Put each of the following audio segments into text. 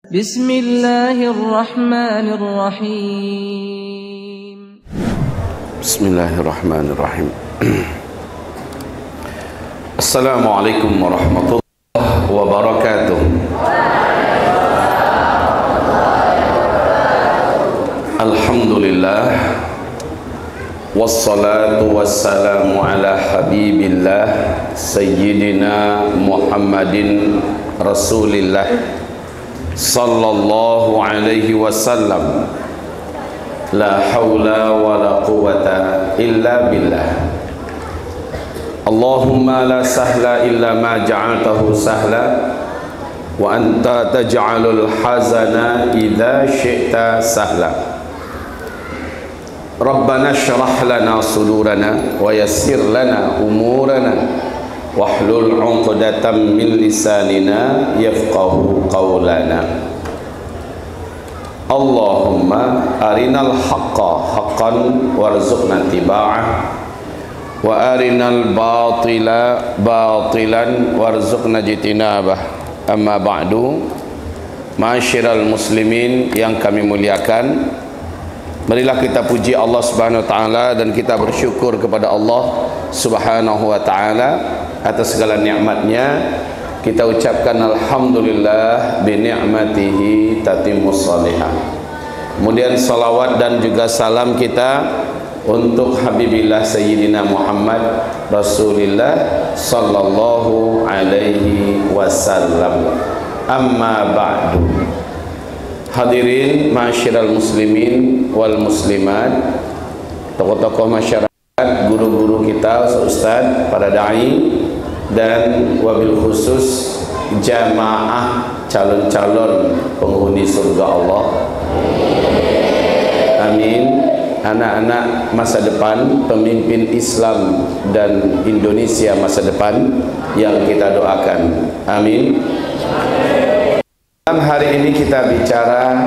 Bismillahirrahmanirrahim. Bismillahirrahmanirrahim. Assalamualaikum warahmatullahi wabarakatuh. Alhamdulillah, wassalatu wassalamu ala habibillah Sayyidina Muhammadin Rasulillah sallallahu alaihi wasallam. La hawla wa la quwata illa billah. Allahumma la sahla illa ma ja'altahu sahla wa anta taj'alul hazana idza syi'ta sahla. Rabbana shrah lana sudurana wa yassir lana umurana wahlul 'uqdatam min lisanina yafqahu qawlana. Allahumma arinal haqqa haqqan warzuqna tiba'ah wa arinal batila batilan warzuqna jitinabah. Amma ba'du, ma'asyiral muslimin yang kami muliakan, marilah kita puji Allah Subhanahu wa taala dan kita bersyukur kepada Allah Subhanahu wa taala atas segala nikmatnya. Kita ucapkan alhamdulillah bi ni'matihi tatimmus shalihah. Kemudian salawat dan juga salam kita untuk Habibillah Sayyidina Muhammad Rasulillah sallallahu alaihi wasallam. Amma ba'du. Hadirin ma'asyiral muslimin wal muslimat, tokoh-tokoh masyarakat, guru-guru kita, ustaz, para dai, dan wabil khusus jamaah calon-calon penghuni surga Allah. Amin. Anak-anak masa depan, pemimpin Islam dan Indonesia masa depan yang kita doakan. Amin. Dalam hari ini kita bicara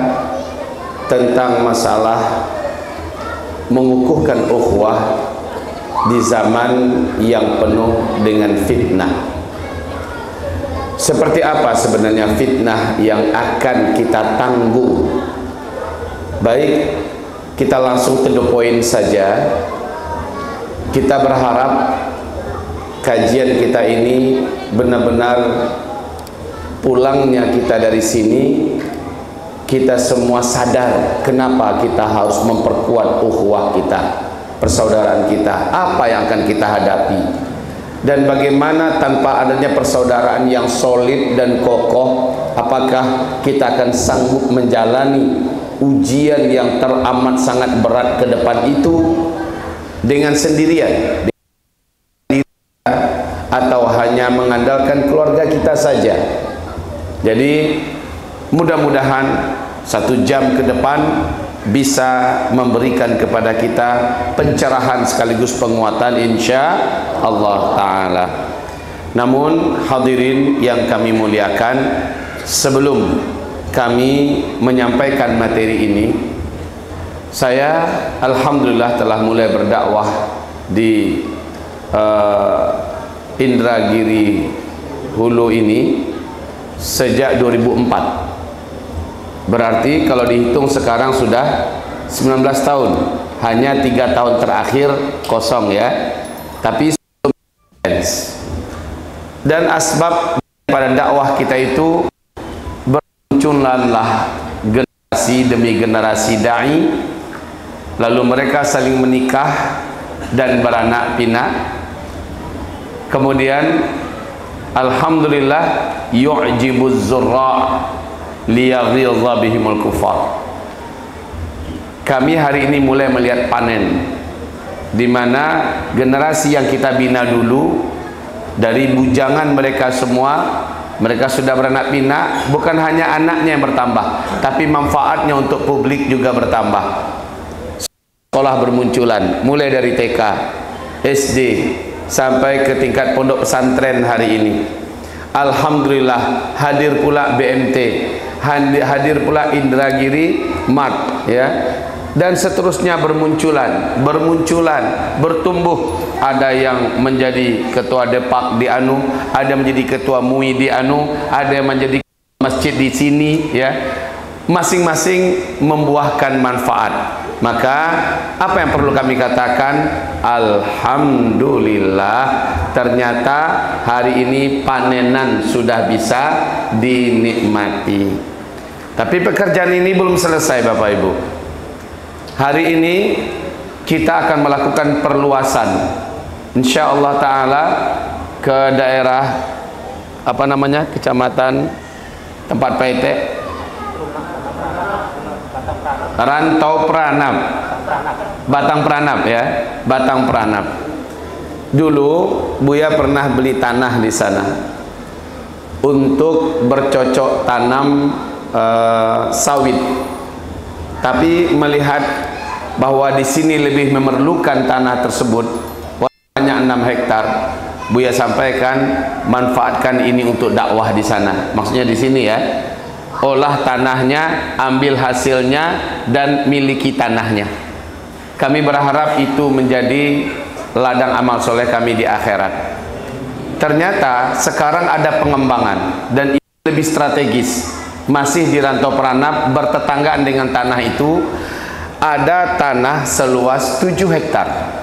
tentang masalah mengukuhkan ukhuwah di zaman yang penuh dengan fitnah. Seperti apa sebenarnya fitnah yang akan kita tanggung? Baik, kita langsung to the point saja. Kita berharap kajian kita ini benar-benar pulangnya kita dari sini, kita semua sadar kenapa kita harus memperkuat ukhuwah kita, persaudaraan kita, apa yang akan kita hadapi, dan bagaimana tanpa adanya persaudaraan yang solid dan kokoh, apakah kita akan sanggup menjalani ujian yang teramat sangat berat ke depan itu dengan sendirian, atau hanya mengandalkan keluarga kita saja. Jadi mudah-mudahan 1 jam ke depan bisa memberikan kepada kita pencerahan sekaligus penguatan insya Allah Ta'ala. Namun hadirin yang kami muliakan, sebelum kami menyampaikan materi ini, saya alhamdulillah telah mulai berdakwah di Indragiri Hulu ini sejak 2004. Berarti kalau dihitung sekarang sudah 19 tahun. Hanya 3 tahun terakhir kosong ya. Tapi dan asbab pada dakwah kita itu bermunculanlah generasi demi generasi dai, lalu mereka saling menikah dan beranak pinak. Kemudian alhamdulillah yu'jibuz zurra liyaghidha bihimul kufar. Kami hari ini mulai melihat panen, di mana generasi yang kita bina dulu, dari bujangan mereka semua, mereka sudah beranak pinak. Bukan hanya anaknya yang bertambah, tapi manfaatnya untuk publik juga bertambah. Sekolah bermunculan, mulai dari TK, SD, sampai ke tingkat pondok pesantren hari ini. Alhamdulillah hadir pula BMT, hadir pula Indragiri Mart ya, dan seterusnya bermunculan, bertumbuh. Ada yang menjadi ketua Depak di Anu, ada menjadi ketua MUI di Anu, ada yang menjadi masjid di sini ya, masing-masing membuahkan manfaat. Maka apa yang perlu kami katakan? Alhamdulillah, ternyata hari ini panenan sudah bisa dinikmati. Tapi pekerjaan ini belum selesai Bapak Ibu. Hari ini kita akan melakukan perluasan, insya Allah Ta'ala, ke daerah apa namanya, kecamatan tempat PT Rantau Pranab, Batang Pranab ya, Batang Pranab. Dulu Buya pernah beli tanah di sana untuk bercocok tanam sawit. Tapi melihat bahwa di sini lebih memerlukan tanah tersebut, banyak 6 hektar. Buya sampaikan, manfaatkan ini untuk dakwah di sana. Maksudnya di sini ya, olah tanahnya, ambil hasilnya, dan miliki tanahnya. Kami berharap itu menjadi ladang amal soleh kami di akhirat. Ternyata sekarang ada pengembangan dan ini lebih strategis. Masih di Rantau Pranab, bertetanggaan dengan tanah itu ada tanah seluas 7 hektar.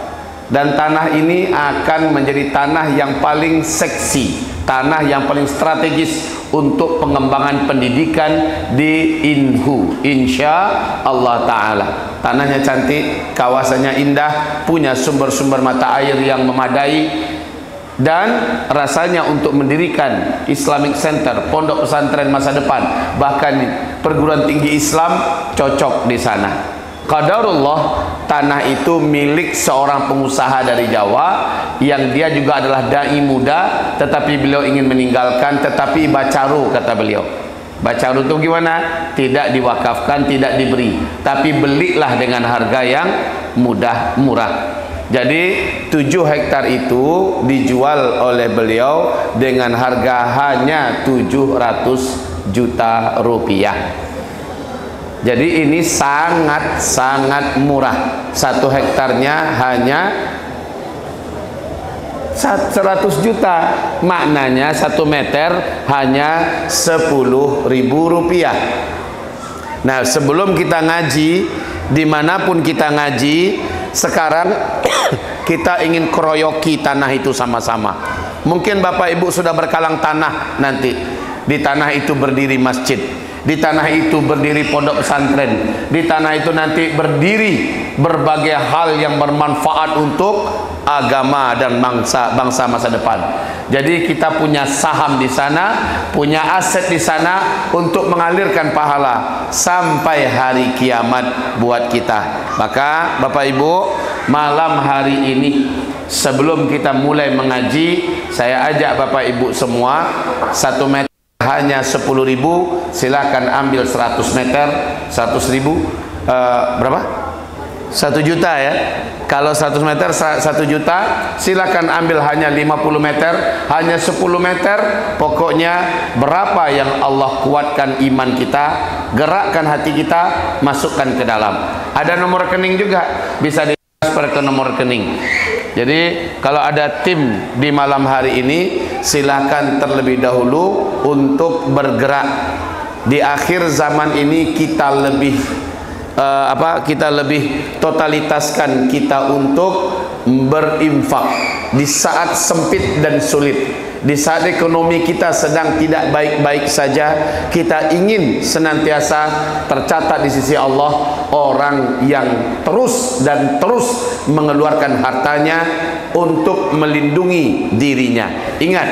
Dan tanah ini akan menjadi tanah yang paling seksi, tanah yang paling strategis untuk pengembangan pendidikan di Inhu, insya Allah Ta'ala. Tanahnya cantik, kawasannya indah, punya sumber-sumber mata air yang memadai, dan rasanya untuk mendirikan Islamic Center, pondok pesantren masa depan, bahkan perguruan tinggi Islam cocok di sana. Qadarullah, tanah itu milik seorang pengusaha dari Jawa yang dia juga adalah dai muda, tetapi beliau ingin meninggalkan, tetapi bacaru kata beliau. Bacaru itu gimana? Tidak diwakafkan, tidak diberi, tapi belilah dengan harga yang murah. Jadi 7 hektar itu dijual oleh beliau dengan harga hanya 700 juta rupiah. Jadi ini sangat murah. 1 hektarnya hanya 100 juta. Maknanya 1 meter hanya 10.000 rupiah. Nah, sebelum kita ngaji, dimanapun kita ngaji, sekarang kita ingin keroyoki tanah itu sama-sama. Mungkin Bapak Ibu sudah berkalang tanah, nanti di tanah itu berdiri masjid, di tanah itu berdiri pondok pesantren, di tanah itu nanti berdiri berbagai hal yang bermanfaat untuk agama dan bangsa masa depan. Jadi kita punya saham di sana, punya aset di sana untuk mengalirkan pahala sampai hari kiamat buat kita. Maka Bapak Ibu, malam hari ini sebelum kita mulai mengaji, saya ajak Bapak Ibu semua, 1 meter hanya 10.000, silakan ambil 100 meter, 100.000, berapa? 1 juta ya. Kalau 100 meter 1 juta, silakan ambil hanya 50 meter, hanya 10 meter. Pokoknya berapa yang Allah kuatkan iman kita, gerakkan hati kita, masukkan ke dalam. Ada nomor rekening juga, bisa ditransfer ke nomor rekening. Jadi kalau ada tim di malam hari ini, silakan terlebih dahulu untuk bergerak. Di akhir zaman ini kita lebih kita lebih totalitaskan kita untuk berinfak di saat sempit dan sulit. Di saat ekonomi kita sedang tidak baik-baik saja, kita ingin senantiasa tercatat di sisi Allah orang yang terus mengeluarkan hartanya untuk melindungi dirinya. Ingat,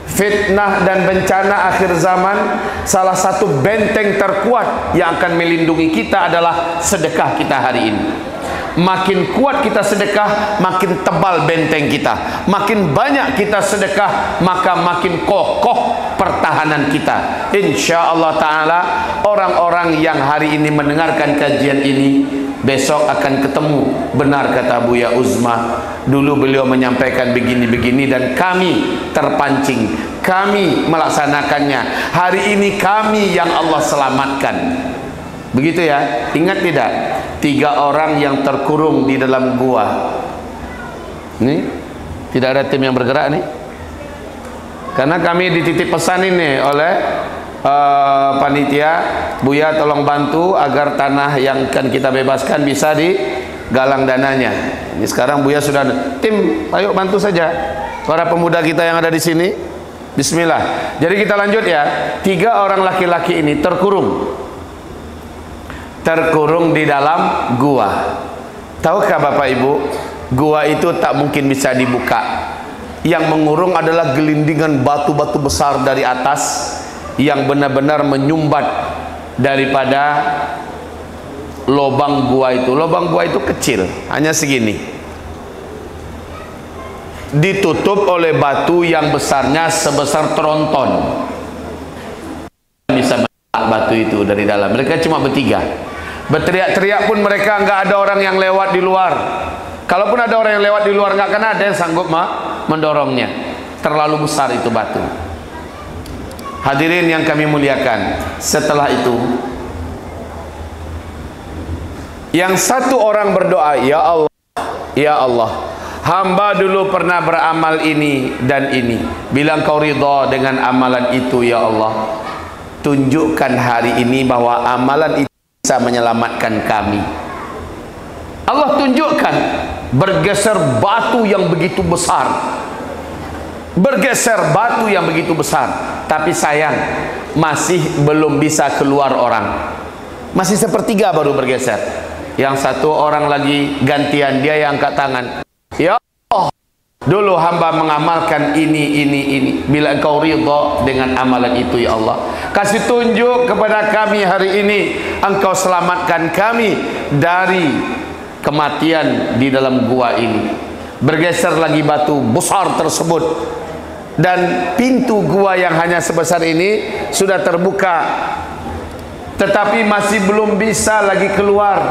fitnah dan bencana akhir zaman, salah satu benteng terkuat yang akan melindungi kita adalah sedekah kita hari ini. Makin kuat kita sedekah, makin tebal benteng kita. Makin banyak kita sedekah, maka makin kokoh pertahanan kita. Insya Allah Ta'ala, orang-orang yang hari ini mendengarkan kajian ini, besok akan ketemu. Benar kata Buya Uzma, dulu beliau menyampaikan begini-begini dan kami terpancing, kami melaksanakannya. Hari ini kami yang Allah selamatkan. Begitu ya. Ingat tidak? 3 orang yang terkurung di dalam gua. Nih, tidak ada tim yang bergerak nih. Karena kami dititip pesan ini oleh panitia, Buya tolong bantu agar tanah yang akan kita bebaskan bisa digalang dananya. Ini sekarang Buya sudah tim, ayo bantu saja para pemuda kita yang ada di sini. Bismillah. Jadi kita lanjut ya. 3 orang laki-laki ini terkurung di dalam gua. Tahukah Bapak Ibu, gua itu tak mungkin bisa dibuka. Yang mengurung adalah gelindingan batu-batu besar dari atas yang benar-benar menyumbat daripada lubang gua itu. Lubang gua itu kecil, hanya segini, ditutup oleh batu yang besarnya sebesar tronton. Bisa meletak batu itu dari dalam. Mereka cuma bertiga, berteriak-teriak pun mereka, nggak ada orang yang lewat di luar. Kalaupun ada orang yang lewat di luar, nggak akan ada yang sanggup mendorongnya. Terlalu besar itu batu. Hadirin yang kami muliakan, setelah itu yang satu orang berdoa, ya Allah, ya Allah, hamba dulu pernah beramal ini dan ini. Bila Engkau ridha dengan amalan itu, ya Allah, tunjukkan hari ini bahwa amalan itu bisa menyelamatkan kami. Allah tunjukkan, bergeser batu yang begitu besar, bergeser batu yang begitu besar, tapi sayang masih belum bisa keluar orang, masih sepertiga baru bergeser. Yang satu orang lagi gantian, dia yang angkat tangan, ya Allah, dulu hamba mengamalkan ini. Bila Engkau ridha dengan amalan itu, ya Allah, kasih tunjuk kepada kami hari ini, Engkau selamatkan kami dari kematian di dalam gua ini. Bergeser lagi batu besar tersebut, dan pintu gua yang hanya sebesar ini sudah terbuka, tetapi masih belum bisa lagi keluar.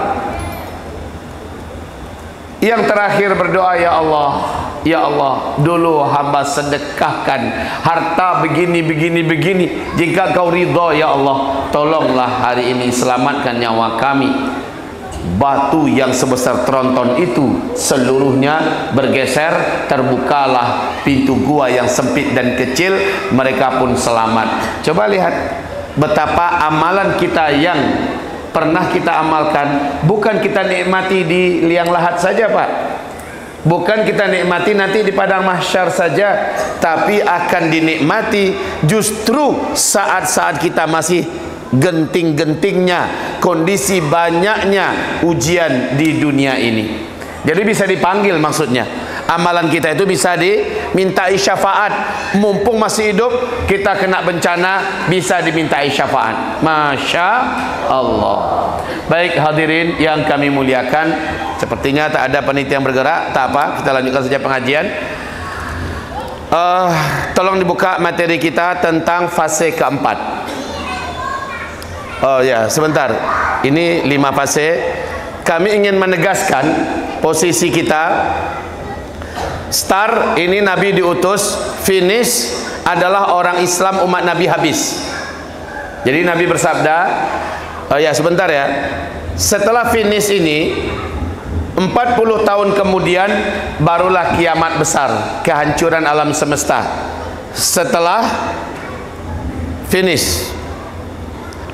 Yang terakhir berdoa, ya Allah, ya Allah, dulu hamba sedekahkan harta begini. Jika Kau ridha, ya Allah, tolonglah hari ini selamatkan nyawa kami. Batu yang sebesar tronton itu seluruhnya bergeser, terbukalah pintu gua yang sempit dan kecil, mereka pun selamat. Coba lihat betapa amalan kita yang pernah kita amalkan, bukan kita nikmati di liang lahat saja, Pak. Bukan kita nikmati nanti di padang mahsyar saja, tapi akan dinikmati justru saat-saat kita masih genting-gentingnya, kondisi banyaknya ujian di dunia ini. Jadi bisa dipanggil, maksudnya amalan kita itu bisa dimintai syafaat. Mumpung masih hidup, kita kena bencana, bisa dimintai syafaat. Masya Allah. Baik hadirin yang kami muliakan, sepertinya tak ada panitia yang bergerak. Tak apa, kita lanjutkan saja pengajian. Tolong dibuka materi kita tentang fase keempat. Oh ya, sebentar. Ini 5 fase. Kami ingin menegaskan posisi kita. Start ini Nabi diutus, finish adalah orang Islam umat Nabi habis. Jadi Nabi bersabda, oh ya sebentar ya, setelah finish ini 40 tahun kemudian barulah kiamat besar, kehancuran alam semesta. Setelah finish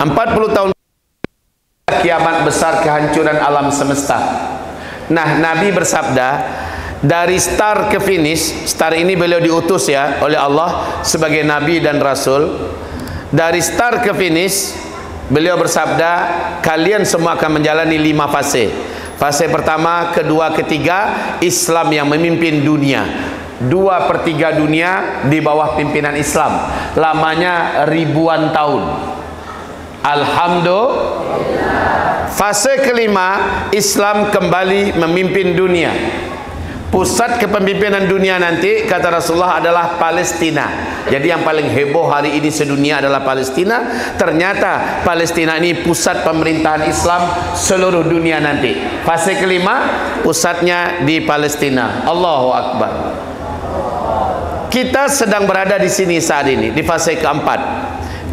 40 tahun kiamat besar, kehancuran alam semesta. Nah, Nabi bersabda, dari start ke finish, start ini beliau diutus ya oleh Allah sebagai Nabi dan Rasul. Dari start ke finish, beliau bersabda, kalian semua akan menjalani 5 fase. Fase pertama, kedua, ketiga, Islam yang memimpin dunia. 2/3 dunia di bawah pimpinan Islam, lamanya ribuan tahun. Alhamdulillah. Fase kelima, Islam kembali memimpin dunia. Pusat kepemimpinan dunia nanti, kata Rasulullah, adalah Palestina. Jadi yang paling heboh hari ini sedunia adalah Palestina. Ternyata Palestina ini pusat pemerintahan Islam seluruh dunia nanti. Fase kelima, pusatnya di Palestina. Allahu Akbar. Kita sedang berada di sini saat ini, di fase keempat.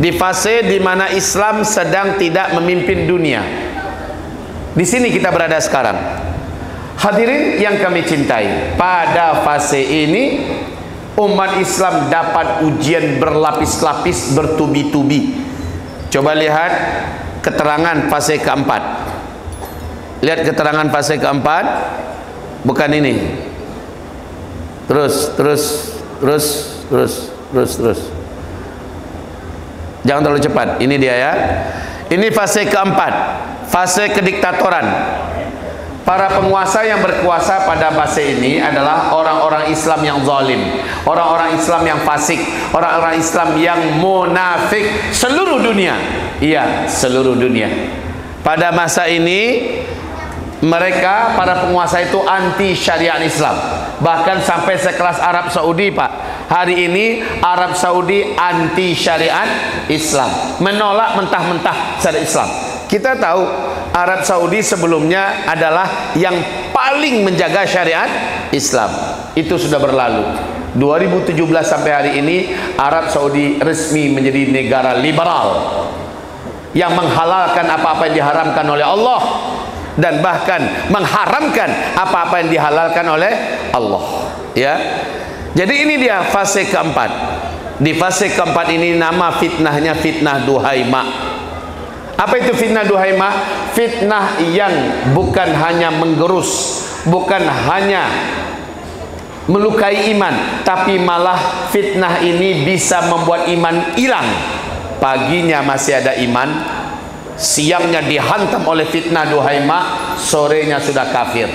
Di fase di mana Islam sedang tidak memimpin dunia. Di sini kita berada sekarang. Hadirin yang kami cintai, pada fase ini umat Islam dapat ujian berlapis-lapis, bertubi-tubi. Coba lihat keterangan fase keempat. Lihat keterangan fase keempat. Bukan ini. Terus. Jangan terlalu cepat. Ini dia ya. Ini fase keempat, fase kediktatoran. Para penguasa yang berkuasa pada fase ini adalah orang-orang Islam yang zalim, orang-orang Islam yang fasik, orang-orang Islam yang munafik seluruh dunia. Iya, seluruh dunia. Pada masa ini mereka, para penguasa itu anti syariat Islam. Bahkan sampai sekelas Arab Saudi, Pak. Hari ini Arab Saudi anti syariat Islam, menolak mentah-mentah syariat Islam. Kita tahu Arab Saudi sebelumnya adalah yang paling menjaga syariat Islam. Itu sudah berlalu. 2017 sampai hari ini Arab Saudi resmi menjadi negara liberal yang menghalalkan apa-apa yang diharamkan oleh Allah dan bahkan mengharamkan apa-apa yang dihalalkan oleh Allah. Ya. Jadi ini dia fase keempat. Di fase keempat ini nama fitnahnya fitnah Duhaimah. Apa itu fitnah Duhaimah? Fitnah yang bukan hanya menggerus, bukan hanya melukai iman, tapi malah fitnah ini bisa membuat iman hilang. Paginya masih ada iman, siangnya dihantam oleh fitnah Duhaimah, sorenya sudah kafir.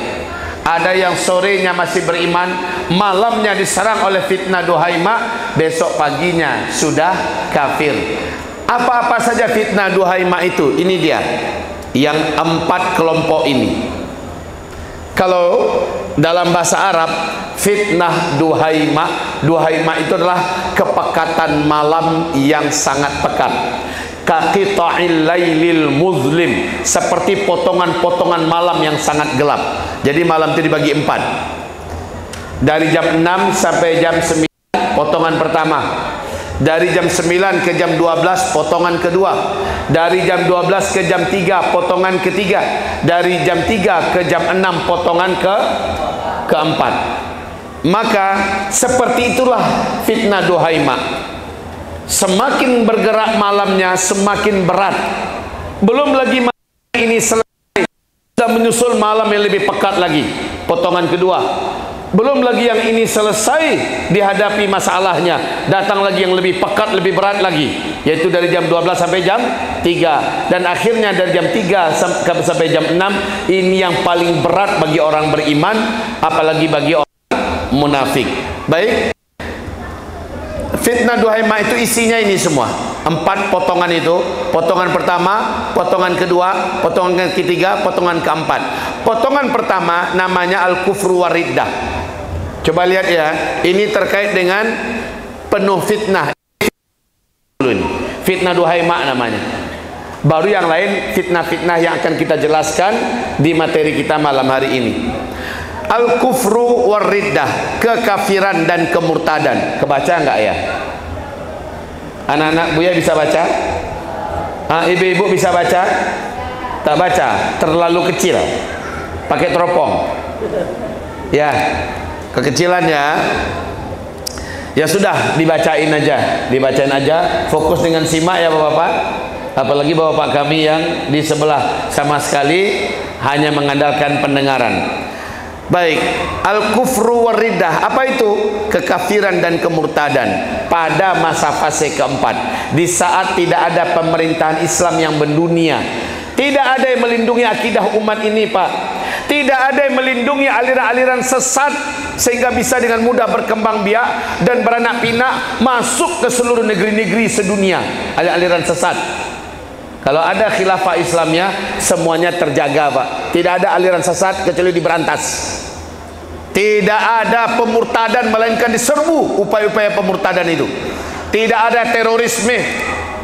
Ada yang sorenya masih beriman, malamnya diserang oleh fitnah Duhaimah, besok paginya sudah kafir. Apa-apa saja fitnah Duhaimah itu? Ini dia, yang 4 kelompok ini. Kalau dalam bahasa Arab, fitnah Duhaimah, Duhaimah itu adalah kepekatan malam yang sangat pekat. Kaqita'il lailil muzlim, seperti potongan-potongan malam yang sangat gelap. Jadi malam itu dibagi 4. Dari jam 6 sampai jam 9 potongan pertama. Dari jam 9 ke jam 12 potongan kedua. Dari jam 12 ke jam 3 potongan ketiga. Dari jam 3 ke jam 6 potongan keempat. Maka seperti itulah fitnah Duhaimah. Semakin bergerak malamnya semakin berat. Belum lagi malam ini selesai, sudah menyusul malam yang lebih pekat lagi, potongan kedua. Belum lagi yang ini selesai dihadapi masalahnya, datang lagi yang lebih pekat, lebih berat lagi, yaitu dari jam 12 sampai jam 3. Dan akhirnya dari jam 3 sampai jam 6. Ini yang paling berat bagi orang beriman, apalagi bagi orang munafik. Baik, fitnah Duhaimah itu isinya ini semua. 4 potongan itu. Potongan pertama, potongan kedua, potongan ketiga, potongan keempat. Potongan pertama namanya al-kufru wariddah. Coba lihat ya, ini terkait dengan penuh fitnah. Fitnah Duhaimah namanya. Baru yang lain fitnah-fitnah yang akan kita jelaskan di materi kita malam hari ini. Al-kufru wariddah, kekafiran dan kemurtadan. Kebaca enggak ya? Anak-anak Buya bisa baca? Ibu-ibu bisa baca? Tak baca, terlalu kecil. Pakai teropong. Ya, kekecilannya. Ya sudah, dibacain aja, fokus dengan simak ya Bapak-bapak. Apalagi Bapak kami yang di sebelah sama sekali hanya mengandalkan pendengaran. Baik, al-kufru wariddah, apa itu? Kekafiran dan kemurtadan pada masa fase keempat, di saat tidak ada pemerintahan Islam yang mendunia. Tidak ada yang melindungi akidah umat ini, Pak. Tidak ada yang melindungi aliran-aliran sesat sehingga bisa dengan mudah berkembang biak dan beranak pinak masuk ke seluruh negeri-negeri sedunia. Aliran sesat. Kalau ada khilafah Islamnya, semuanya terjaga, Pak. Tidak ada aliran sesat kecuali diberantas. Tidak ada pemurtadan melainkan diserbu upaya-upaya pemurtadan itu. Tidak ada terorisme,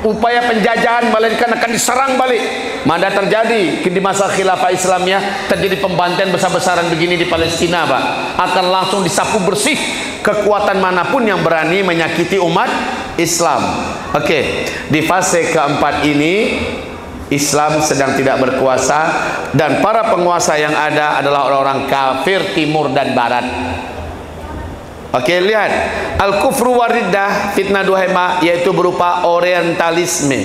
upaya penjajahan melainkan akan diserang balik. Mana terjadi di masa khilafah Islamnya, terjadi pembantaian besar-besaran begini di Palestina, Pak. Akan langsung disapu bersih kekuatan manapun yang berani menyakiti umat Islam. Oke, di fase keempat ini Islam sedang tidak berkuasa dan para penguasa yang ada adalah orang-orang kafir timur dan barat. Oke, lihat al-kufru wariddah, fitnah Duhaimah, yaitu berupa orientalisme.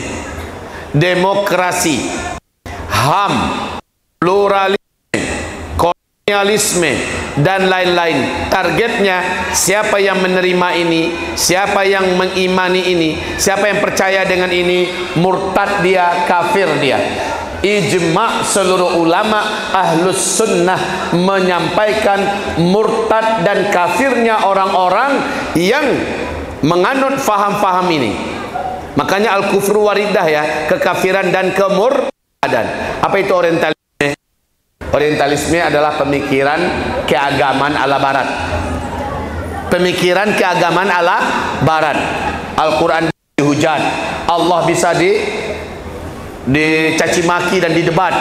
demokrasi, HAM, pluralisme, kolonialisme, dan lain-lain. Targetnya siapa yang menerima ini, siapa yang mengimani ini, siapa yang percaya dengan ini, murtad dia, kafir dia. Ijma' seluruh ulama ahlus sunnah menyampaikan murtad dan kafirnya orang-orang yang menganut faham-faham ini. Makanya al-kufru waridah ya, kekafiran dan kemurtadan. Apa itu orientalisme? Orientalisme adalah pemikiran keagamaan ala barat. Pemikiran keagamaan ala barat. Al-Quran dihujat, Allah bisa dicaci maki dan didebat.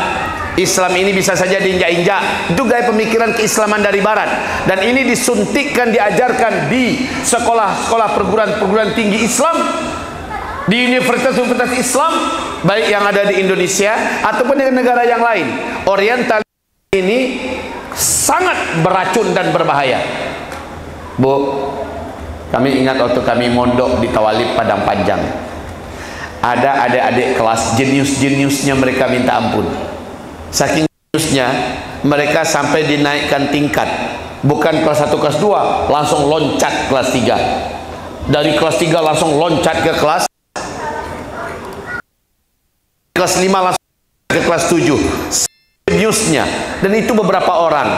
Islam ini bisa saja diinjak-injak. Itu gaya pemikiran keislaman dari barat. Dan ini disuntikkan, diajarkan di sekolah-sekolah perguruan tinggi Islam, di universitas-universitas Islam, baik yang ada di Indonesia ataupun di negara yang lain. Orientalis ini sangat beracun dan berbahaya. Bu, kami ingat waktu kami mondok di Tawalib Padang Panjang, ada adik-adik kelas jenius-jeniusnya mereka minta ampun. Saking jeniusnya mereka sampai dinaikkan tingkat, bukan kelas 1 kelas 2, langsung loncat kelas 3. Dari kelas 3 langsung loncat ke kelas 5, langsung ke kelas 7. Jeniusnya. Dan itu beberapa orang.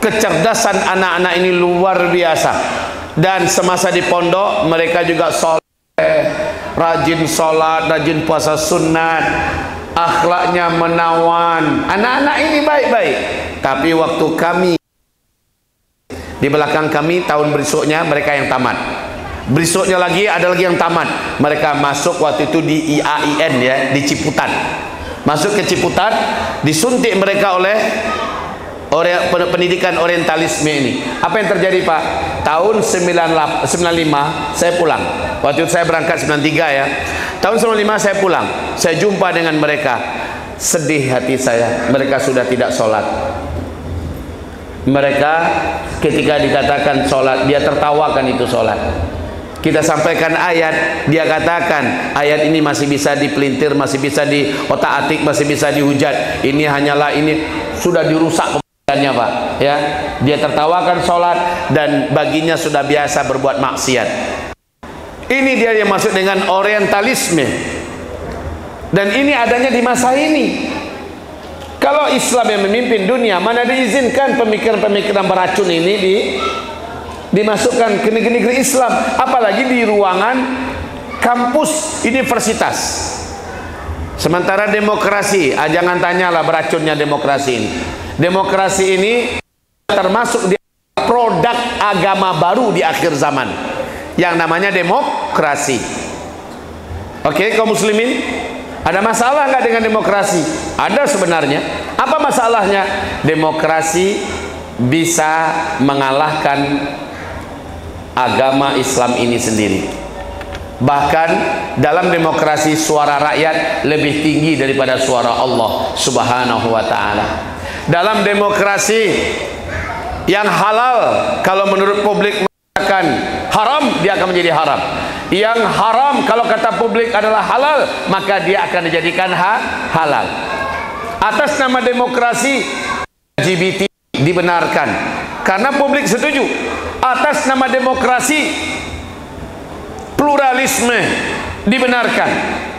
Kecerdasan anak-anak ini luar biasa. Dan semasa di pondok mereka juga rajin sholat, rajin puasa sunat, akhlaknya menawan. Anak-anak ini baik-baik. Tapi waktu kami, di belakang kami, tahun berikutnya mereka yang tamat. Berikutnya lagi ada lagi yang tamat. Mereka masuk waktu itu di IAIN ya, di Ciputat. Masuk ke Ciputat, disuntik mereka oleh pendidikan orientalisme ini. Apa yang terjadi Pak? Tahun 95 saya pulang. Waktu itu saya berangkat 93 ya. Tahun 95 saya pulang. Saya jumpa dengan mereka. Sedih hati saya. Mereka sudah tidak sholat. Mereka ketika dikatakan sholat, dia tertawakan itu sholat. Kita sampaikan ayat, dia katakan ayat ini masih bisa dipelintir, masih bisa diotak-atik, masih bisa dihujat. Ini hanyalah, ini sudah dirusak pemikirannya Pak ya. Dia tertawakan sholat dan baginya sudah biasa berbuat maksiat. Ini dia yang masuk dengan orientalisme. Dan ini adanya di masa ini. Kalau Islam yang memimpin dunia, mana diizinkan pemikiran-pemikiran beracun ini dimasukkan ke negeri-negeri Islam, apalagi di ruangan kampus universitas. Sementara demokrasi, jangan tanyalah beracunnya demokrasi ini. Demokrasi ini termasuk di produk agama baru di akhir zaman yang namanya demokrasi. Oke, kaum muslimin, ada masalah nggak dengan demokrasi? Ada sebenarnya. Apa masalahnya? Demokrasi bisa mengalahkan agama Islam ini sendiri. Bahkan dalam demokrasi suara rakyat lebih tinggi daripada suara Allah Subhanahu wa ta'ala. Dalam demokrasi yang halal, kalau menurut publik mengatakan haram, dia akan menjadi haram. Yang haram kalau kata publik adalah halal, maka dia akan dijadikan halal. Atas nama demokrasi, LGBT dibenarkan karena publik setuju. Atas nama demokrasi, pluralisme dibenarkan,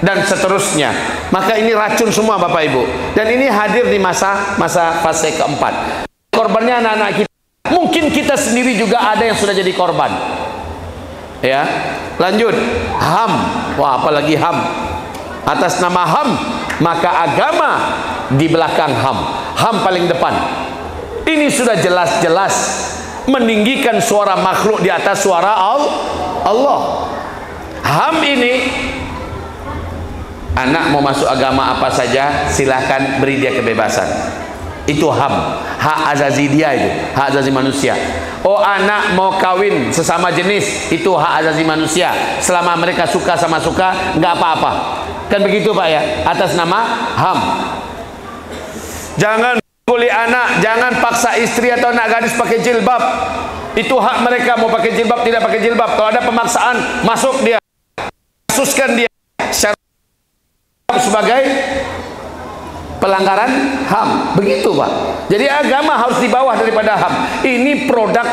dan seterusnya. Maka ini racun semua Bapak Ibu. Dan ini hadir di masa fase keempat. Korbannya anak-anak kita. Mungkin kita sendiri juga ada yang sudah jadi korban. Ya, lanjut. HAM. Wah, apalagi HAM. Atas nama HAM, maka agama di belakang HAM. HAM paling depan. Ini sudah jelas-jelas meninggikan suara makhluk di atas suara Allah. HAM ini, anak mau masuk agama apa saja silahkan, beri dia kebebasan. Itu HAM, hak azazi dia, itu hak azazi manusia. Oh, anak mau kawin sesama jenis, itu hak azazi manusia. Selama mereka suka sama suka, nggak apa-apa. Kan begitu Pak ya, atas nama HAM. Jangan kulit anak, jangan paksa istri atau anak gadis pakai jilbab. Itu hak mereka mau pakai jilbab tidak pakai jilbab. Kalau ada pemaksaan, masuk dia, kasuskan dia. sebagai pelanggaran HAM. Begitu Pak. Jadi agama harus di bawah daripada HAM. Ini produk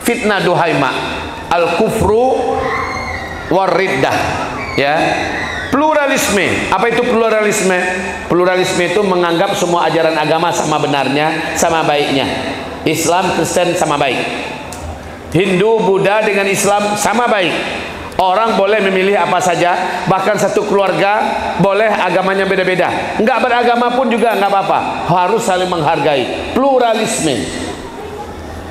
fitnah duhaima, al-kufru wariddah, ya. Pluralisme. Apa itu pluralisme? Pluralisme itu menganggap semua ajaran agama sama benarnya, sama baiknya. Islam, Kristen sama baik. Hindu, Buddha dengan Islam sama baik. Orang boleh memilih apa saja, bahkan satu keluarga boleh agamanya beda-beda. Enggak beragama pun juga enggak apa-apa. Harus saling menghargai. Pluralisme.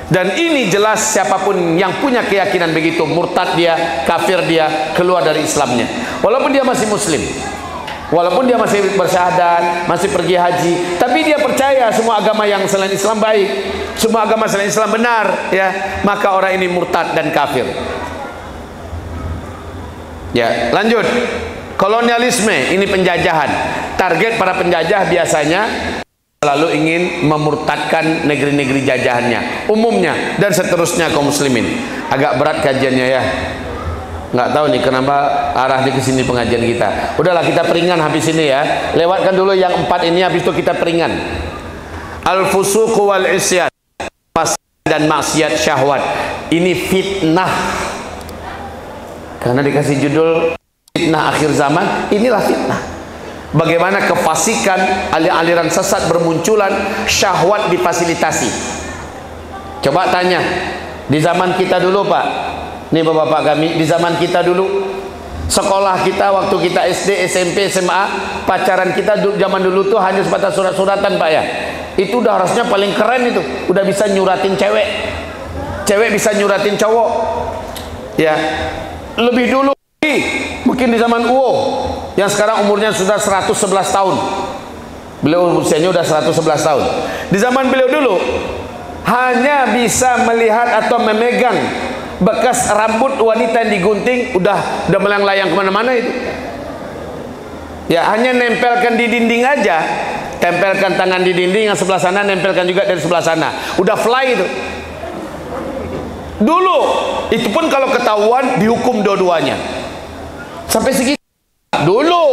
Dan ini jelas siapapun yang punya keyakinan begitu, murtad dia, kafir dia, keluar dari Islamnya. Walaupun dia masih muslim, walaupun dia masih bersyahadat, masih pergi haji, tapi dia percaya semua agama yang selain Islam baik, semua agama selain Islam benar, ya, maka orang ini murtad dan kafir. Ya, lanjut. Kolonialisme, ini penjajahan. Target para penjajah biasanya selalu ingin memurtadkan negeri-negeri jajahannya, umumnya dan seterusnya kaum muslimin. Agak berat kajiannya ya. Nggak tahu nih kenapa arah di kesini pengajian kita. Udahlah kita peringan habis ini ya. Lewatkan dulu yang 4 ini, habis itu kita peringan. Al-fusuq wal isyan, dan maksiat syahwat. Ini fitnah. Karena dikasih judul fitnah akhir zaman, inilah fitnah. Bagaimana kefasikan, aliran sesat bermunculan, syahwat difasilitasi. Coba tanya, di zaman kita dulu Pak, nih bapak-bapak kami, di zaman kita dulu, sekolah kita waktu kita SD, SMP, SMA, pacaran kita zaman dulu tuh hanya sebatas surat-suratan Pak ya. Itu udah harusnya paling keren itu, udah bisa nyuratin cewek, cewek bisa nyuratin cowok, ya. Lebih dulu, mungkin di zaman Uwo, yang sekarang umurnya sudah 111 tahun. Beliau usianya sudah 111 tahun. Di zaman beliau dulu, hanya bisa melihat atau memegang bekas rambut wanita yang digunting, udah melayang-layang kemana-mana itu. Ya, hanya nempelkan di dinding aja. Tempelkan tangan di dinding, yang sebelah sana nempelkan juga dari sebelah sana. Udah fly itu. Dulu, itu pun kalau ketahuan dihukum dua-duanya. Sampai segitu. Dulu,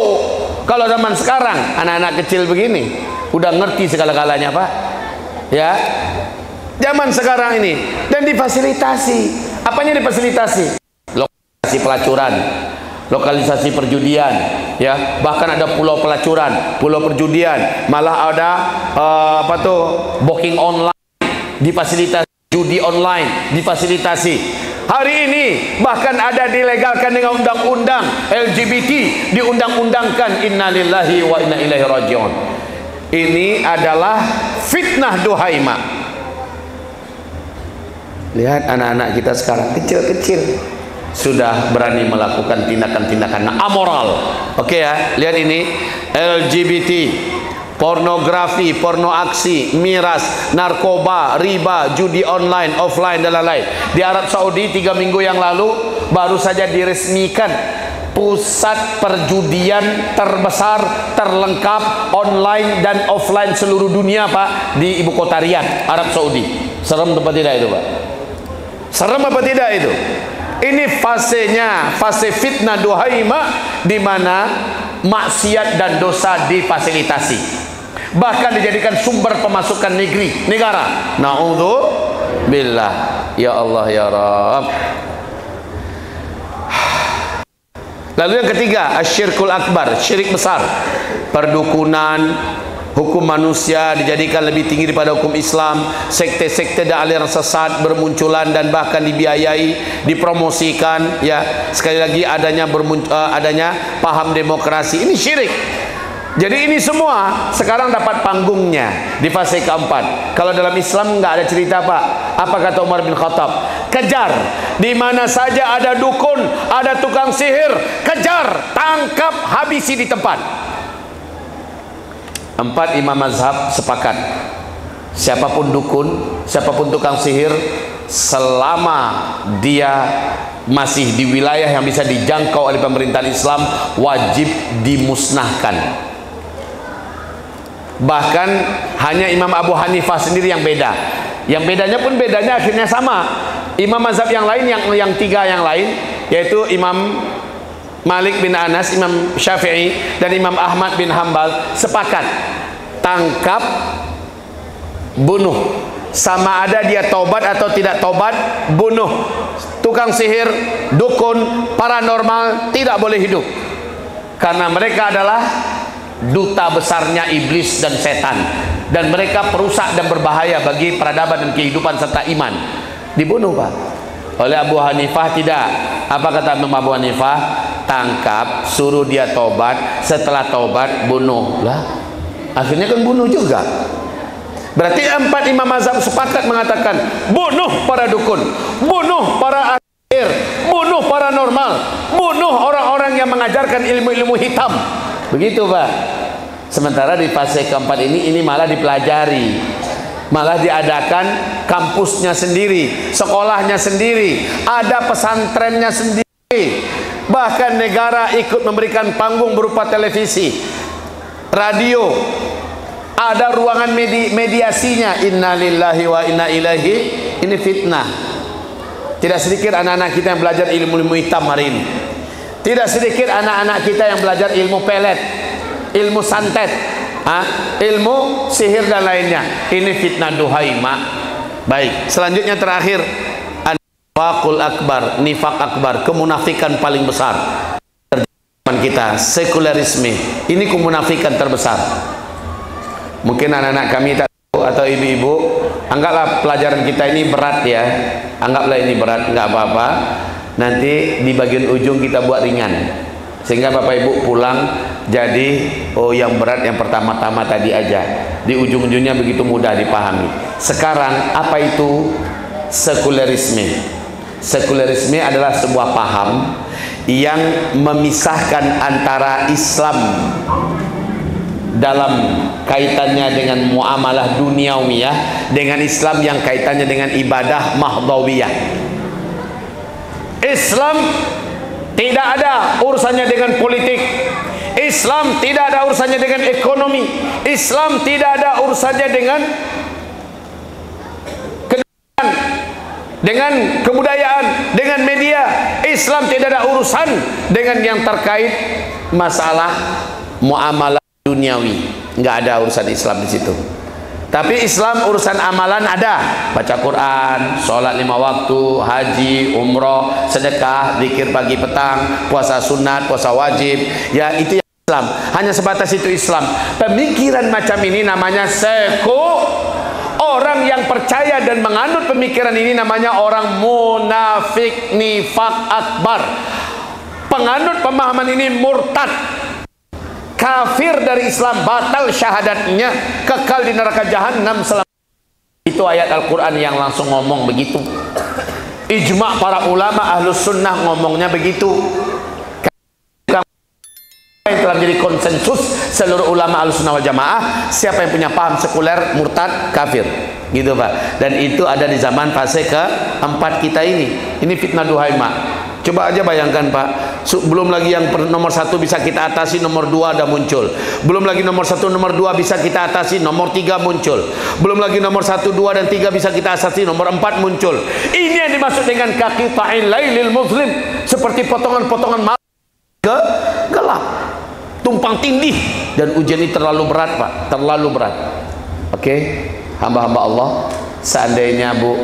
kalau zaman sekarang anak-anak kecil begini udah ngerti segala-galanya Pak. Ya, zaman sekarang ini dan difasilitasi. Apanya difasilitasi? Lokalisasi pelacuran, lokalisasi perjudian, ya. Bahkan ada pulau pelacuran, pulau perjudian, malah ada booking online, difasilitasi. Judi online difasilitasi. Hari ini bahkan ada dilegalkan dengan undang-undang LGBT, diundang-undangkan. Innalillahi wa inna ilaihi rajiun. Ini adalah fitnah duhaima. Lihat anak-anak kita sekarang kecil-kecil sudah berani melakukan tindakan-tindakan amoral. Oke ya, lihat ini LGBT, pornografi, porno aksi, miras, narkoba, riba, judi online, offline dan lain-lain. Di Arab Saudi 3 minggu yang lalu baru saja diresmikan pusat perjudian terbesar, terlengkap, online dan offline seluruh dunia Pak, di ibu kota Riyadh, Arab Saudi. Serem apa tidak itu Pak? Serem apa tidak itu? Ini fasenya, fase fitnah duhaima, di mana maksiat dan dosa difasilitasi, bahkan dijadikan sumber pemasukan negara. Na'udzubillah. Ya Allah ya Rabb. Lalu yang ketiga, asyirkul akbar, syirik besar. Perdukunan, hukum manusia dijadikan lebih tinggi daripada hukum Islam. Sekte-sekte dan aliran sesat bermunculan dan bahkan dibiayai, dipromosikan, ya. Sekali lagi adanya paham demokrasi. Ini syirik. Jadi ini semua sekarang dapat panggungnya di fase keempat. Kalau dalam Islam nggak ada cerita Pak. Apa kata Umar bin Khattab? Kejar, di mana saja ada dukun, ada tukang sihir, kejar, tangkap, habisi di tempat. 4 imam mazhab sepakat, siapapun dukun, siapapun tukang sihir, selama dia masih di wilayah yang bisa dijangkau oleh pemerintahan Islam, wajib dimusnahkan. Bahkan hanya Imam Abu Hanifah sendiri yang beda. Yang bedanya pun bedanya akhirnya sama. Imam mazhab yang lain, yang 3 yang lain, yaitu Imam Malik bin Anas, Imam Syafi'i, dan Imam Ahmad bin Hambal sepakat, tangkap, bunuh. Sama ada dia taubat atau tidak taubat, bunuh. Tukang sihir, dukun, paranormal tidak boleh hidup, karena mereka adalah duta besarnya iblis dan setan, dan mereka perusak dan berbahaya bagi peradaban dan kehidupan serta iman. Dibunuh, Pak. Oleh Abu Hanifah tidak. Apa kata Imam Abu Hanifah? Tangkap, suruh dia taubat, setelah taubat bunuh. Lah, akhirnya kan bunuh juga. Berarti 4 imam mazhab sepakat mengatakan bunuh para dukun, bunuh para sihir, bunuh paranormal, bunuh orang-orang yang mengajarkan ilmu-ilmu hitam. Begitu, Pak. Sementara di fase keempat ini malah dipelajari, malah diadakan kampusnya sendiri, sekolahnya sendiri, ada pesantrennya sendiri. Bahkan negara ikut memberikan panggung berupa televisi, radio, ada ruangan mediasinya. Innalillahi wa inna ilaihi. Ini fitnah. Tidak sedikit anak-anak kita yang belajar ilmu-ilmu hitam hari ini. Tidak sedikit anak-anak kita yang belajar ilmu pelet, ilmu santet, ilmu sihir dan lainnya. Ini fitnah, duhai mak. Baik, selanjutnya terakhir, nifaqul akbar, nifaq akbar, kemunafikan paling besar terjadi kita, sekularisme. Ini kemunafikan terbesar. Mungkin anak-anak kami tak tahu, atau ibu-ibu, anggaplah pelajaran kita ini berat ya, anggaplah ini berat, nggak apa-apa. Nanti di bagian ujung kita buat ringan, sehingga bapak ibu pulang jadi yang berat yang pertama-tama tadi aja, di ujung-ujungnya begitu mudah dipahami. Sekarang apa itu sekularisme? Sekularisme adalah sebuah paham yang memisahkan antara Islam dalam kaitannya dengan muamalah duniawiyah dengan Islam yang kaitannya dengan ibadah mahdawiyah. Islam tidak ada urusannya dengan politik, Islam tidak ada urusannya dengan ekonomi, Islam tidak ada urusannya dengan kenegaraan, dengan kebudayaan, dengan media. Islam tidak ada urusan dengan yang terkait masalah muamalah duniawi, nggak ada urusan Islam di situ. Tapi Islam urusan amalan ada, baca Quran, sholat 5 waktu, haji, umroh, sedekah, zikir pagi petang, puasa sunat, puasa wajib, ya itu yang Islam. Hanya sebatas itu Islam. Pemikiran macam ini namanya orang yang percaya dan menganut pemikiran ini namanya orang munafik, nifaq akbar. Penganut pemahaman ini murtad, kafir dari Islam, batal syahadatnya, kekal di neraka jahanam selama. Itu ayat Al-Quran yang langsung ngomong begitu. Ijma' para ulama ahlus sunnah ngomongnya begitu. Yang telah menjadi konsensus seluruh ulama ahlus sunnah wal jamaah, siapa yang punya paham sekuler, murtad, kafir, gitu Pak. Dan itu ada di zaman fase keempat kita ini. Ini fitnah duhai mak. Coba aja bayangkan Pak, belum lagi yang nomor 1 bisa kita atasi, nomor 2 ada muncul. Belum lagi nomor 1, nomor 2 bisa kita atasi, nomor 3 muncul. Belum lagi nomor 1, 2 dan 3 bisa kita atasi, nomor 4 muncul. Ini yang dimaksud dengan qita'il lailil muslim, seperti potongan-potongan malam gelap, tumpang tindih. Dan ujian ini terlalu berat Pak, terlalu berat. Oke, hamba-hamba Allah, seandainya Bu,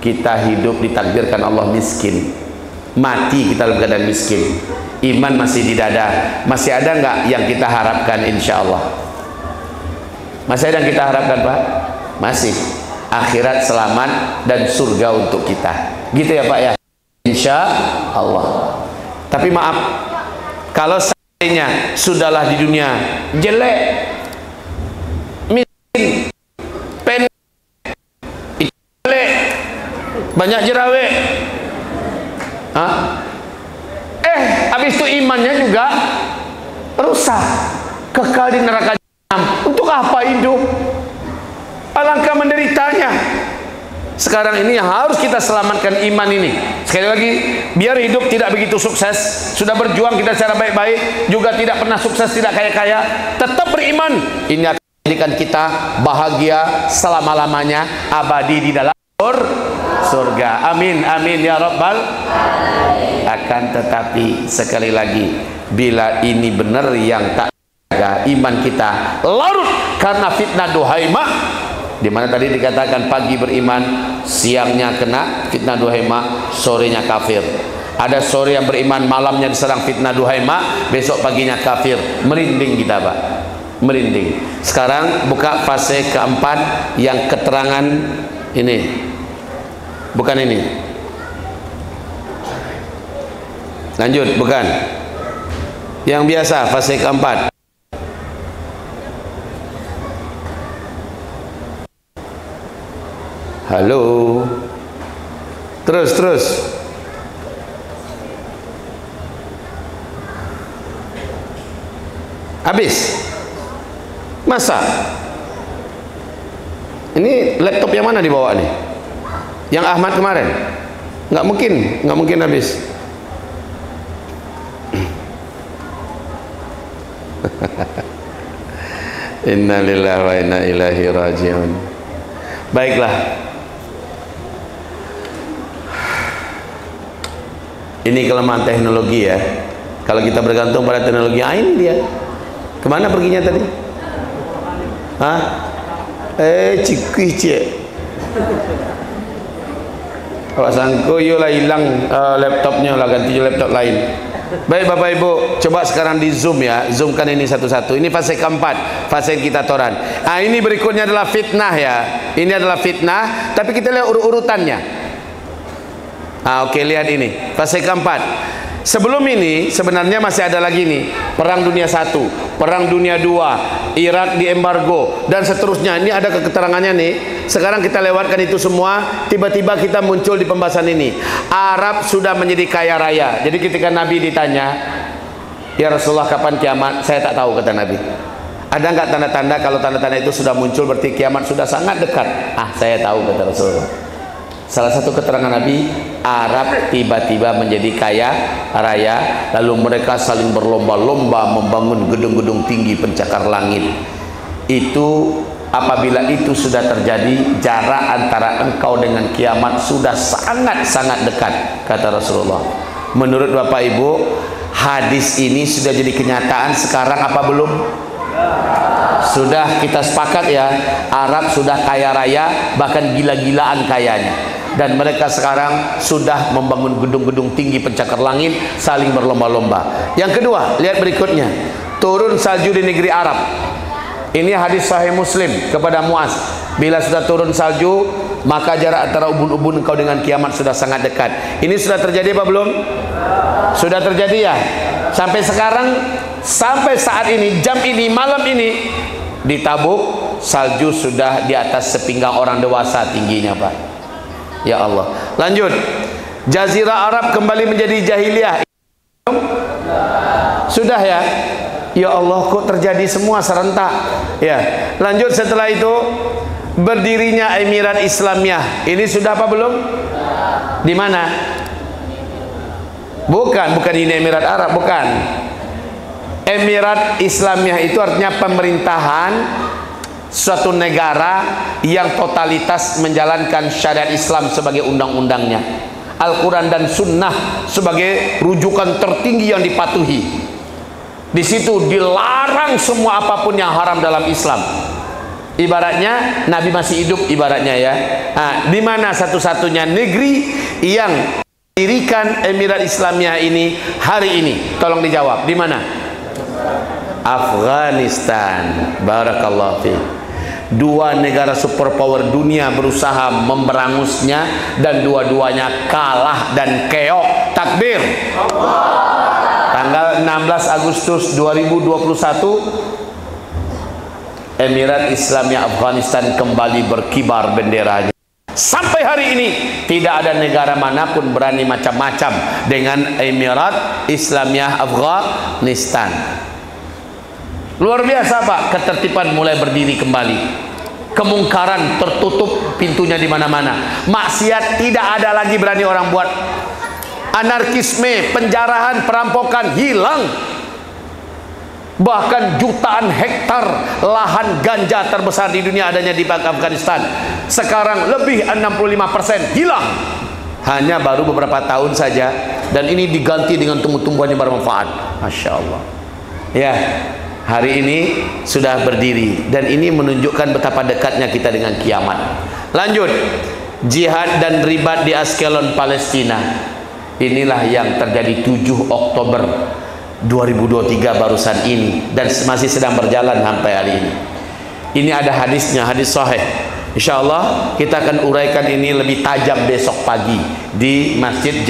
kita hidup ditakdirkan Allah miskin, mati kita dalam keadaan miskin, iman masih di dada, masih ada nggak yang kita harapkan? Insya Allah masih ada yang kita harapkan Pak, masih. Akhirat selamat dan surga untuk kita, gitu ya Pak ya, insya Allah. Tapi maaf, kalau seandainya sudahlah di dunia jelek, miskin, pendek, jelek, banyak jerawat, habis itu imannya juga rusak, kekal di neraka jahanam. Untuk apa hidup? Alangkah menderitanya. Sekarang ini yang harus kita selamatkan iman ini. Sekali lagi, biar hidup tidak begitu sukses, sudah berjuang kita secara baik-baik, juga tidak pernah sukses, tidak kaya-kaya, tetap beriman. Ini akan menjadikan kita bahagia selama-lamanya, abadi di dalam surga. Amin, amin ya rabbal alamin. katakan, tetapi sekali lagi, bila ini benar yang tak jaga iman kita larut karena fitnah duhaimah, di mana tadi dikatakan pagi beriman, siangnya kena fitnah duhaimah, sorenya kafir. Ada sore yang beriman, malamnya diserang fitnah duhaimah, besok paginya kafir. Merinding kita, Pak, merinding. Sekarang buka fase keempat yang keterangan ini, bukan ini. Lanjut, bukan yang biasa, fase keempat. Halo, terus habis. Masa ini laptop yang mana dibawa nih? Yang Ahmad kemarin? Nggak mungkin habis. Inna lillahi wa inna ilaihi rajiun. Baiklah, ini kelemahan teknologi ya. Kalau kita bergantung pada teknologi, ini dia. Kemana perginya tadi? Hah? Cikui cik. Kalau sangko yolah hilang laptopnya lah, ganti laptop lain. Baik Bapak Ibu, coba sekarang di zoom ya, zoomkan ini satu-satu. Ini fase keempat, fase kita toran. Ini berikutnya adalah fitnah ya. Ini adalah fitnah, tapi kita lihat urutannya. Oke, lihat ini fase keempat. Sebelum ini sebenarnya masih ada lagi nih, Perang Dunia I, Perang Dunia II, Irak diembargo dan seterusnya. Ini ada keterangannya nih. Sekarang kita lewatkan itu semua. Tiba-tiba kita muncul di pembahasan ini. Arab sudah menjadi kaya raya. Jadi ketika Nabi ditanya, ya Rasulullah kapan kiamat? Saya tak tahu, kata Nabi. Ada nggak tanda-tanda? Kalau tanda-tanda itu sudah muncul berarti kiamat sudah sangat dekat. Saya tahu, kata Rasulullah. Salah satu keterangan Nabi, Arab tiba-tiba menjadi kaya raya, lalu mereka saling berlomba-lomba membangun gedung-gedung tinggi pencakar langit. Itu apabila itu sudah terjadi, jarak antara engkau dengan kiamat sudah sangat-sangat dekat, kata Rasulullah. Menurut Bapak Ibu, hadis ini sudah jadi kenyataan sekarang apa belum? Sudah, kita sepakat ya, Arab sudah kaya raya, bahkan gila-gilaan kayanya. Dan mereka sekarang sudah membangun gedung-gedung tinggi pencakar langit, saling berlomba-lomba. Yang kedua, lihat berikutnya, turun salju di negeri Arab. Ini hadis Sahih Muslim kepada Muaz. Bila sudah turun salju, maka jarak antara ubun-ubun engkau dengan kiamat sudah sangat dekat. Ini sudah terjadi apa belum? Sudah terjadi ya. Sampai sekarang, sampai saat ini, jam ini, malam ini, di Tabuk salju sudah di atas sepinggang orang dewasa tingginya, Pak. Ya Allah. Lanjut, Jazirah Arab kembali menjadi jahiliyah. Sudah ya. Ya Allah, kok terjadi semua serentak ya. Lanjut, setelah itu berdirinya Emirat Islamiyah. Ini sudah apa belum? Di mana? Bukan ini Emirat Arab, bukan. Emirat Islamiyah itu artinya pemerintahan suatu negara yang totalitas menjalankan syariat Islam sebagai undang-undangnya, Al-Quran dan Sunnah sebagai rujukan tertinggi yang dipatuhi. Di situ dilarang semua apapun yang haram dalam Islam. Ibaratnya Nabi masih hidup, ibaratnya ya. Di mana satu-satunya negeri yang dirikan Emirat Islamiyah ini hari ini? Tolong dijawab, di mana? Afghanistan. Barakallahu fiik. Dua negara superpower dunia berusaha memberangusnya dan dua-duanya kalah dan keok. Takbir. Tanggal 16 Agustus 2021, Emirat Islamiyah Afghanistan kembali berkibar benderanya. Sampai hari ini tidak ada negara manapun berani macam-macam dengan Emirat Islamiyah Afghanistan. Luar biasa, Pak. Ketertiban mulai berdiri kembali. Kemungkaran tertutup pintunya di mana-mana. Maksiat tidak ada lagi berani orang buat. Anarkisme, penjarahan, perampokan hilang. Bahkan jutaan hektar lahan ganja terbesar di dunia adanya di Afghanistan. Sekarang lebih 65% hilang. Hanya baru beberapa tahun saja dan ini diganti dengan tumbuh-tumbuhan yang bermanfaat. Masya Allah. Ya, hari ini sudah berdiri dan ini menunjukkan betapa dekatnya kita dengan kiamat. Lanjut, jihad dan ribat di Askelon, Palestina. Inilah yang terjadi 7 Oktober 2023 barusan ini dan masih sedang berjalan sampai hari ini. Ini ada hadisnya, hadis sahih. InsyaAllah kita akan uraikan ini lebih tajam besok pagi di Masjid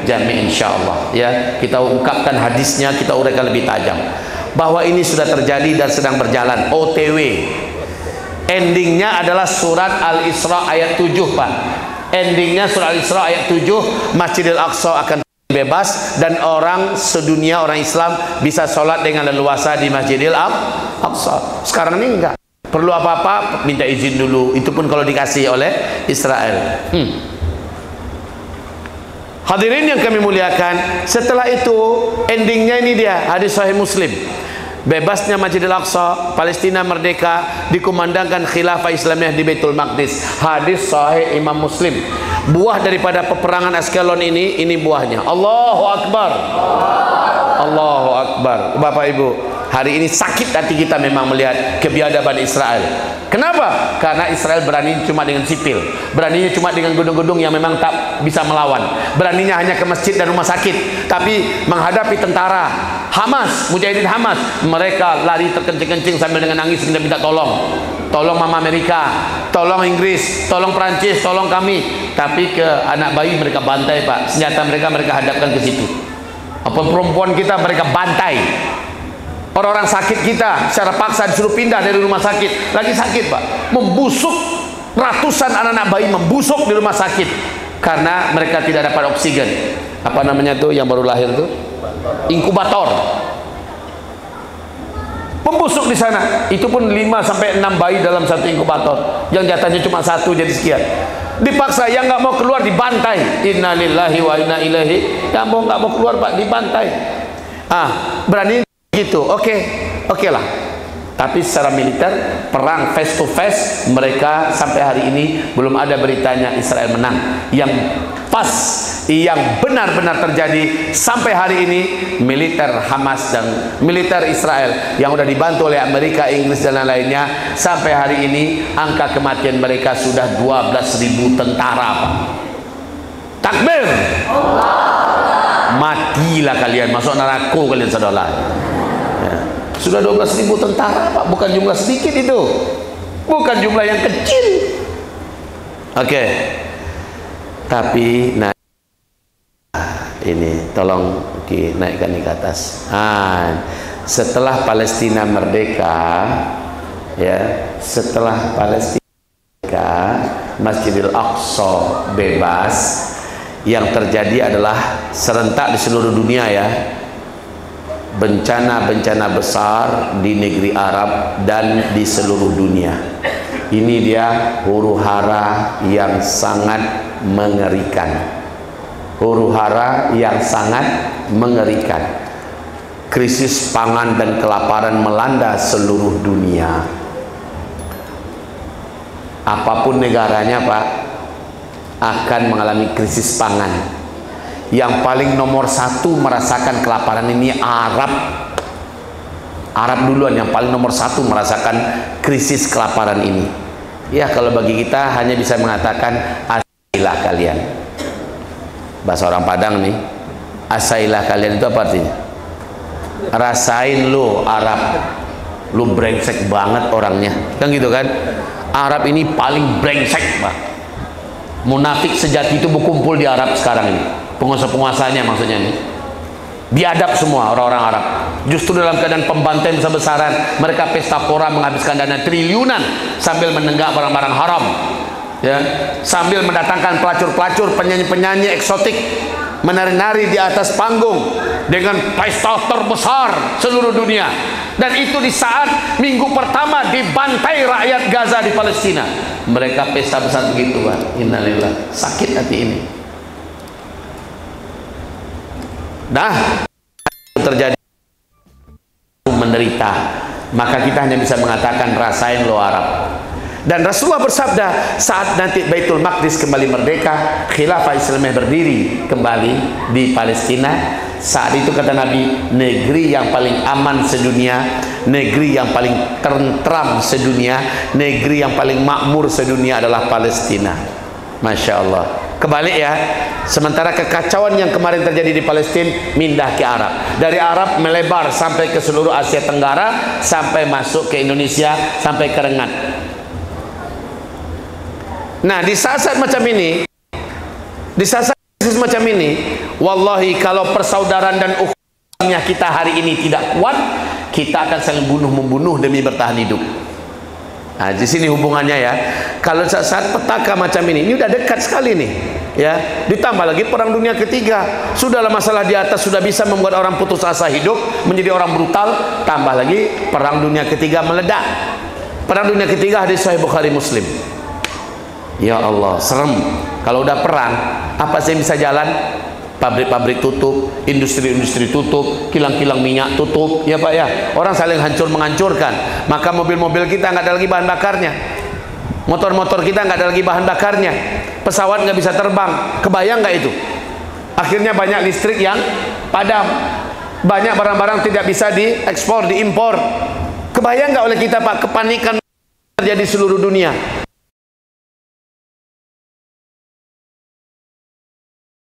Jami, insyaAllah. Ya, kita ungkapkan hadisnya, kita uraikan lebih tajam. Bahwa ini sudah terjadi dan sedang berjalan. OTW. Endingnya adalah surat Al-Isra ayat 7, Pak. Endingnya surat Al-Isra ayat 7, Masjidil Aqsa akan bebas dan orang sedunia, orang Islam bisa sholat dengan leluasa di Masjidil Aqsa. Sekarang ini enggak. Perlu apa-apa minta izin dulu, itu pun kalau dikasih oleh Israel. Hadirin yang kami muliakan, setelah itu endingnya ini dia, hadis sahih Muslim. Bebasnya Masjidil Aqsa, Palestina merdeka, dikumandangkan khilafah Islamiyah di Baitul Maqdis. Hadis sahih Imam Muslim. Buah daripada peperangan Askelon ini buahnya. Allahu Akbar. Allahu Akbar. Bapak Ibu, hari ini sakit hati kita memang melihat kebiadaban Israel. Kenapa? Karena Israel berani cuma dengan sipil, beraninya cuma dengan gedung-gedung yang memang tak bisa melawan, beraninya hanya ke masjid dan rumah sakit. Tapi menghadapi tentara Hamas, mujahidin Hamas, mereka lari terkencing-kencing sambil dengan nangis minta tolong. Tolong Mama Amerika, tolong Inggris, tolong Prancis, tolong kami. Tapi ke anak bayi mereka bantai, Pak. Senjata mereka hadapkan ke situ. Apa perempuan kita mereka bantai. Orang-orang sakit kita secara paksa disuruh pindah dari rumah sakit. Lagi sakit, Pak. Membusuk, ratusan anak-anak bayi membusuk di rumah sakit karena mereka tidak dapat oksigen. Apa namanya tuh yang baru lahir tuh? Inkubator. Membusuk di sana. Itu pun 5 sampai 6 bayi dalam satu inkubator. Yang jatahnya cuma 1 jadi sekian. Dipaksa, yang nggak mau keluar dibantai. Innalillahi wa inna ilaihi. Nggak mau keluar, Pak, dibantai. Berani gitu. Oke lah. Tapi secara militer, perang face to face, mereka sampai hari ini belum ada beritanya Israel menang. Yang pas, yang benar-benar terjadi sampai hari ini, militer Hamas dan militer Israel yang sudah dibantu oleh Amerika, Inggris dan lain-lainnya, sampai hari ini angka kematian mereka sudah 12.000 tentara, Pak. Takbir. Matilah kalian, masuk neraka kalian, saudara. Sudah 12.000 tentara, Pak. Bukan jumlah sedikit itu, bukan jumlah yang kecil. Oke. Tapi nah, ini tolong naikkan ini ke atas. Setelah Palestina merdeka, ya, setelah Palestina merdeka, Masjidil Aqsa bebas, yang terjadi adalah serentak di seluruh dunia, ya, bencana-bencana besar di negeri Arab dan di seluruh dunia. Ini dia huru-hara yang sangat mengerikan. Huru-hara yang sangat mengerikan. Krisis pangan dan kelaparan melanda seluruh dunia. Apapun negaranya, Pak, akan mengalami krisis pangan. Yang paling nomor 1 merasakan kelaparan ini Arab. Arab duluan yang paling nomor 1 merasakan krisis kelaparan ini. Ya, kalau bagi kita hanya bisa mengatakan asailah kalian. Bahasa orang Padang nih, asailah kalian itu apa artinya? Rasain lu Arab, lu brengsek banget orangnya, kan gitu kan? Arab ini paling brengsek, Pak. Munafik sejati itu berkumpul di Arab sekarang ini. Penguasa-penguasanya maksudnya ini biadab semua orang-orang Arab. Justru dalam keadaan pembantaian besar-besaran, mereka pesta pora menghabiskan dana triliunan sambil menenggak barang-barang haram, ya, sambil mendatangkan pelacur-pelacur, penyanyi-penyanyi eksotik menari-nari di atas panggung dengan pesta terbesar seluruh dunia. Dan itu di saat minggu pertama dibantai rakyat Gaza di Palestina. Mereka pesta besar begitu, Pak. Innalillah. Sakit hati ini. Nah, terjadi menderita, maka kita hanya bisa mengatakan rasain lo Arab. Dan Rasulullah bersabda, saat nanti Baitul Maqdis kembali merdeka, khilafah Islamiyah berdiri kembali di Palestina, saat itu kata Nabi, negeri yang paling aman sedunia, negeri yang paling tentram sedunia, negeri yang paling makmur sedunia adalah Palestina. Masya Allah. Kebalik ya, sementara kekacauan yang kemarin terjadi di Palestina pindah ke Arab, dari Arab melebar sampai ke seluruh Asia Tenggara, sampai masuk ke Indonesia, sampai ke Rengat. Nah, di saat-saat macam ini, di saat-saat macam ini, wallahi kalau persaudaraan dan ukhuwahnya kita hari ini tidak kuat, kita akan saling bunuh-membunuh demi bertahan hidup. Nah, di sini hubungannya ya. Kalau saat petaka macam ini udah dekat sekali nih, ya. Ditambah lagi perang dunia ketiga. Sudahlah masalah di atas sudah bisa membuat orang putus asa hidup, menjadi orang brutal. Tambah lagi perang dunia ketiga meledak. Perang dunia ketiga hadis Sahih Bukhari Muslim. Ya Allah, serem. Kalau udah perang, apa sih yang bisa jalan? Pabrik-pabrik tutup, industri-industri tutup, kilang-kilang minyak tutup, ya Pak ya. Orang saling hancur menghancurkan. Maka mobil-mobil kita nggak ada lagi bahan bakarnya, motor-motor kita nggak ada lagi bahan bakarnya, pesawat nggak bisa terbang. Kebayang nggak itu? Akhirnya banyak listrik yang padam, banyak barang-barang tidak bisa diekspor, diimpor. Kebayang nggak oleh kita Pak, kepanikan terjadi seluruh dunia.